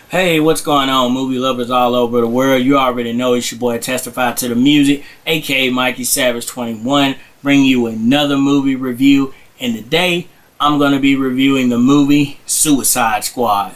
Hey, what's going on, movie lovers all over the world? You already know it's your boy Testify to the Music, aka Mikey Savage 21, bringing you another movie review. And today, I'm going to be reviewing the movie Suicide Squad.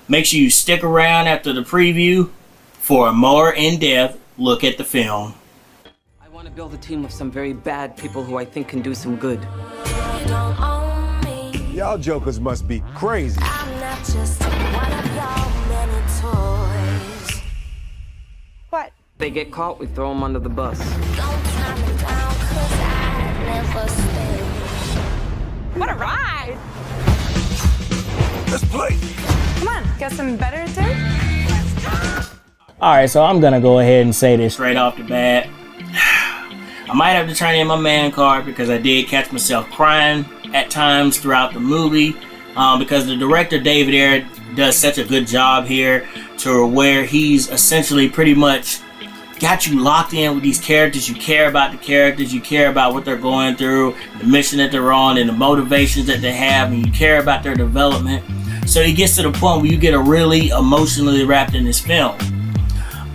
Make sure you stick around after the preview for a more in-depth look at the film. I want to build a team of some very bad people who I think can do some good. Y'all jokers must be crazy. I'm not just one of y'all many toys. What? They get caught, we throw them under the bus. Don't time it down, 'cause I never stay. What a ride! Let's play. Come on, got some better to do? Alright, so I'm going to go ahead and say this straight off the bat. I might have to turn in my man card because I did catch myself crying at times throughout the movie, because the director Ayer does such a good job here to where he's essentially pretty much got you locked in with these characters. You care about the characters, you care about what they're going through, the mission that they're on, and the motivations that they have, and you care about their development. So he gets to the point where you get really emotionally wrapped in this film.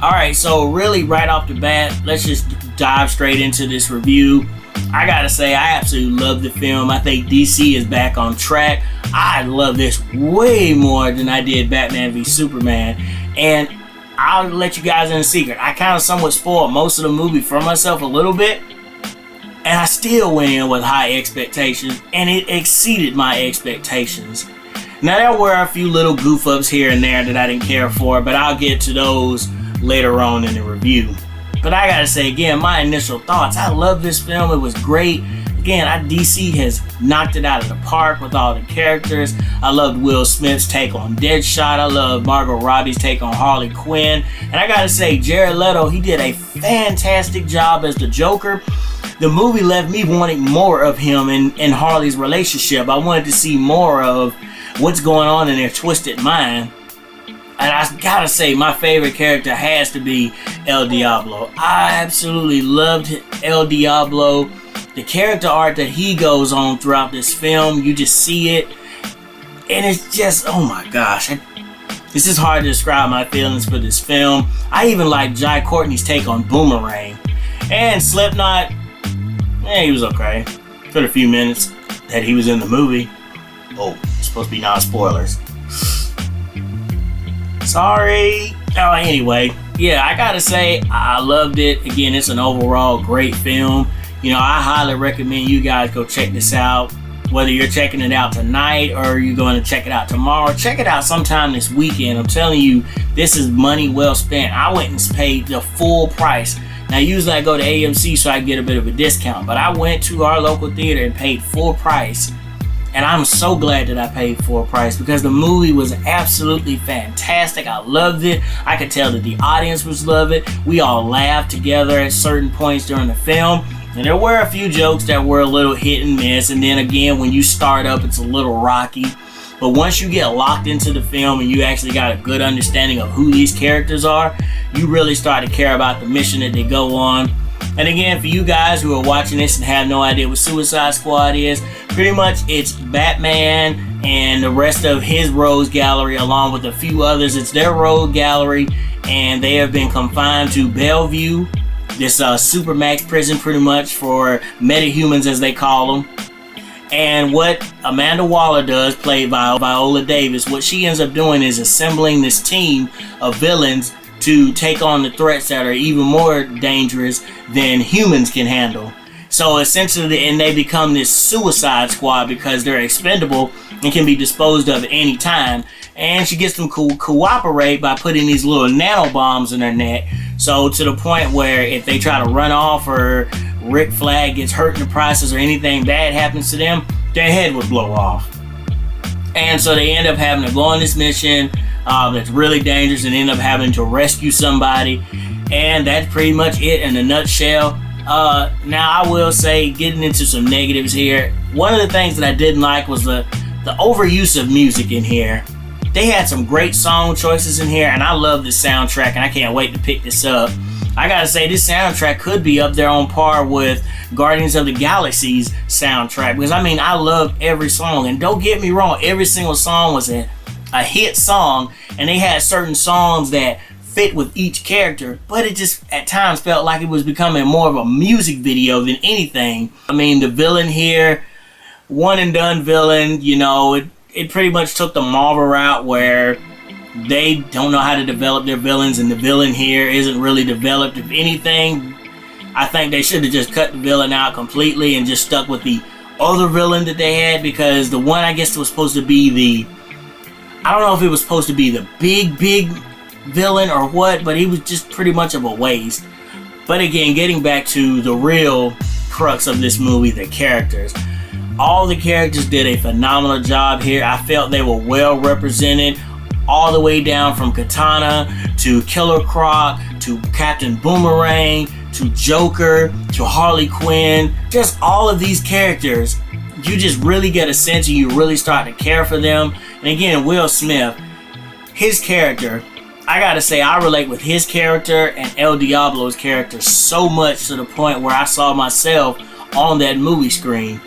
Alright, so really right off the bat, let's just dive straight into this review. I gotta say, I absolutely love the film. I think DC is back on track. I love this way more than I did Batman v Superman. And I'll let you guys in a secret. I kind of somewhat spoiled most of the movie for myself a little bit. And I still went in with high expectations. And it exceeded my expectations. Now, there were a few little goof-ups here and there that I didn't care for. But I'll get to those later on in the review. But I gotta say again, my initial thoughts, I love this film. It was great. Again, DC has knocked it out of the park with all the characters. I loved Will Smith's take on Deadshot. I loved Margot Robbie's take on Harley Quinn. And I gotta say, Jared Leto, he did a fantastic job as the Joker. The movie left me wanting more of him and Harley's relationship. I wanted to see more of what's going on in their twisted mind. And I gotta say, my favorite character has to be El Diablo. I absolutely loved El Diablo. The character art that he goes on throughout this film, you just see it. And it's just, oh my gosh. This is hard to describe my feelings for this film. I even like Courtney's take on Boomerang. And Slipknot, he was okay. For the few minutes that he was in the movie. Oh, it's supposed to be non-spoilers. Sorry. Oh, anyway, yeah, I gotta say, I loved it. Again, it's an overall great film. You know, I highly recommend you guys go check this out. Whether you're checking it out tonight or you're going to check it out tomorrow, check it out sometime this weekend. I'm telling you, this is money well spent. I went and paid the full price. Now, usually I go to AMC so I can get a bit of a discount, but I went to our local theater and paid full price. And I'm so glad that I paid full price because the movie was absolutely fantastic. I loved it. I could tell that the audience was loving it. We all laughed together at certain points during the film. And there were a few jokes that were a little hit and miss. And then again, when you start up, it's a little rocky. But once you get locked into the film and you actually got a good understanding of who these characters are, you really start to care about the mission that they go on. And again, for you guys who are watching this and have no idea what Suicide Squad is, pretty much it's Batman and the rest of his rogues gallery along with a few others. It's their rogue gallery and they have been confined to Bellevue, this supermax prison pretty much for metahumans as they call them. And what Amanda Waller does, played by Viola Davis, what she ends up doing is assembling this team of villains to take on the threats that are even more dangerous than humans can handle. So essentially, and they become this Suicide Squad because they're expendable and can be disposed of at any time. And she gets them to cooperate by putting these little nanobombs in their neck. So to the point where if they try to run off or Rick Flag gets hurt in the process or anything bad happens to them, their head would blow off. And so they end up having to go on this mission that's really dangerous and end up having to rescue somebody. And that's pretty much it in a nutshell. Now I will say, getting into some negatives here, one of the things that I didn't like was the overuse of music in here. They had some great song choices in here, and I love this soundtrack, and I can't wait to pick this up. I gotta say, this soundtrack could be up there on par with Guardians of the Galaxy's soundtrack, because I mean, I love every song, and don't get me wrong, every single song was a a hit song, and they had certain songs that fit with each character, but it just at times felt like it was becoming more of a music video than anything. I mean, the villain here, one and done villain, you know, it pretty much took the Marvel route where they don't know how to develop their villains, and the villain here isn't really developed. If anything, I think they should have just cut the villain out completely and just stuck with the other villain that they had, because the one, I guess, was supposed to be I don't know if it was supposed to be the big villain or what, but he was just pretty much of a waste. But again, getting back to the real crux of this movie, the characters. All the characters did a phenomenal job here. I felt they were well represented, all the way down from Katana to Killer Croc to Captain Boomerang to Joker to Harley Quinn. Just all of these characters, you just really get a sense and you really start to care for them. And again, Will Smith, his character, I gotta say, I relate with his character and El Diablo's character so much, to the point where I saw myself on that movie screen.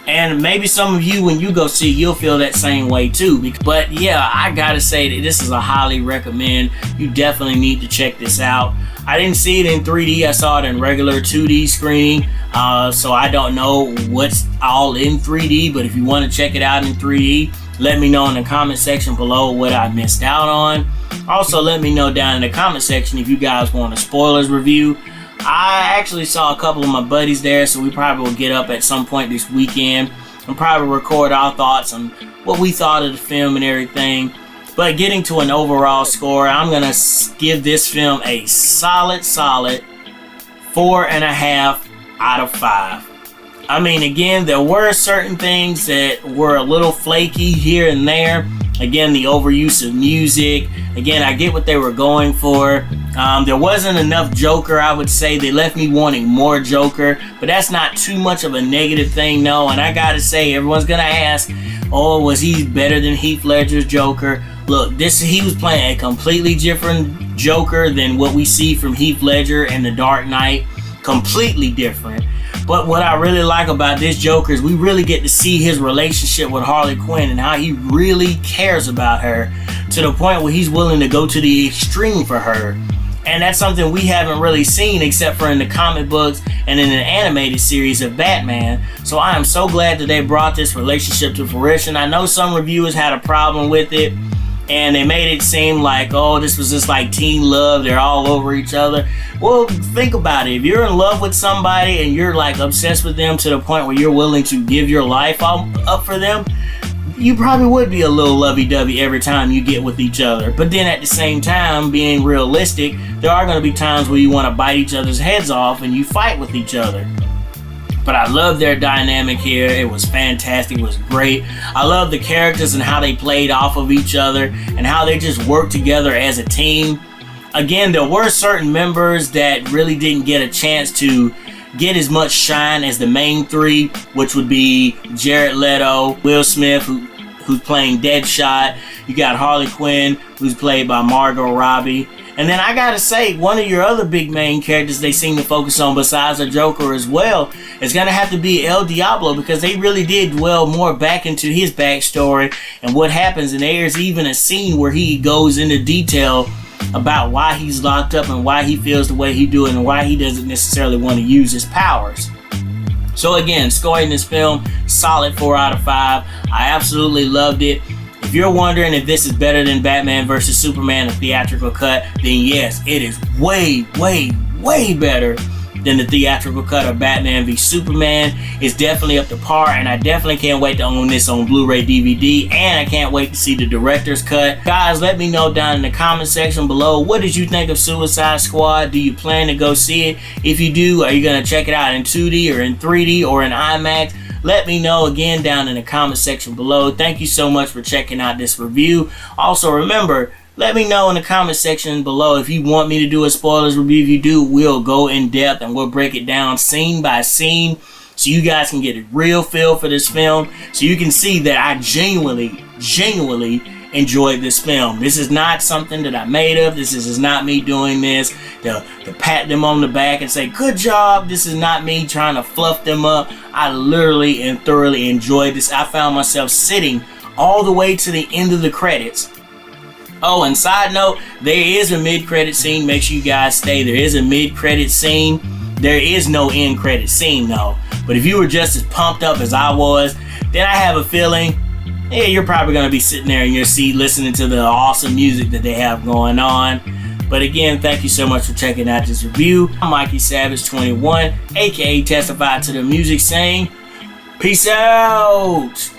And maybe some of you, when you go see it, you'll feel that same way too. But yeah, I gotta say that this is a highly recommend. You definitely need to check this out. I didn't see it in 3D. I saw it in regular 2D screening. So I don't know what's all in 3D, but if you want to check it out in 3D, let me know in the comment section below what I missed out on. Also, let me know down in the comment section if you guys want a spoilers review. I actually saw a couple of my buddies there, so we probably will get up at some point this weekend and probably record our thoughts on what we thought of the film and everything. But getting to an overall score, I'm going to give this film a solid 4.5 out of 5. I mean, again, there were certain things that were a little flaky here and there. Again, the overuse of music. Again, I get what they were going for. There wasn't enough Joker, I would say. They left me wanting more Joker, but that's not too much of a negative thing, no. And I gotta say, everyone's gonna ask, oh, was he better than Heath Ledger's Joker? Look, he was playing a completely different Joker than what we see from Heath Ledger in The Dark Knight. Completely different. But what I really like about this Joker is we really get to see his relationship with Harley Quinn and how he really cares about her, to the point where he's willing to go to the extreme for her. And that's something we haven't really seen except for in the comic books and in an animated series of Batman. So I am so glad that they brought this relationship to fruition. I know some reviewers had a problem with it, and they made it seem like, oh, this was just like teen love, they're all over each other. Well, think about it. If you're in love with somebody and you're like obsessed with them to the point where you're willing to give your life up for them, you probably would be a little lovey-dovey every time you get with each other. But then at the same time, being realistic, there are going to be times where you want to bite each other's heads off and you fight with each other. But I love their dynamic here. It was fantastic. It was great. I love the characters and how they played off of each other and how they just worked together as a team. Again, there were certain members that really didn't get a chance to get as much shine as the main three, which would be Jared Leto, Will Smith, who's playing Deadshot. You got Harley Quinn, who's played by Margot Robbie. And then I gotta say, one of your other big main characters they seem to focus on besides the Joker as well is gonna have to be El Diablo, because they really did dwell more back into his backstory and what happens. And there's even a scene where he goes into detail about why he's locked up and why he feels the way he do and why he doesn't necessarily want to use his powers. So again, scoring this film, solid 4 out of 5. I absolutely loved it. If you're wondering if this is better than Batman vs. Superman, a theatrical cut, then yes, it is way, way, way better than the theatrical cut of Batman v Superman. It's definitely up to par, and I definitely can't wait to own this on Blu-ray DVD, and I can't wait to see the director's cut. Guys, let me know down in the comment section below, what did you think of Suicide Squad? Do you plan to go see it? If you do, are you going to check it out in 2D or in 3D or in IMAX? Let me know again down in the comment section below. Thank you so much for checking out this review. Also, remember, let me know in the comment section below if you want me to do a spoilers review. If you do, we'll go in depth and we'll break it down scene by scene so you guys can get a real feel for this film, so you can see that I genuinely enjoyed this film. This is not something that I made up. This is not me doing this to pat them on the back and say, good job. This is not me trying to fluff them up. I literally and thoroughly enjoyed this. I found myself sitting all the way to the end of the credits Oh, and side note, there is a mid-credit scene. Make sure you guys stay. There is a mid-credit scene. There is no end-credit scene, though. But if you were just as pumped up as I was, then I have a feeling, yeah, you're probably going to be sitting there in your seat listening to the awesome music that they have going on. But again, thank you so much for checking out this review. I'm Mikey Savage 21, aka Testify to the Music, saying, peace out!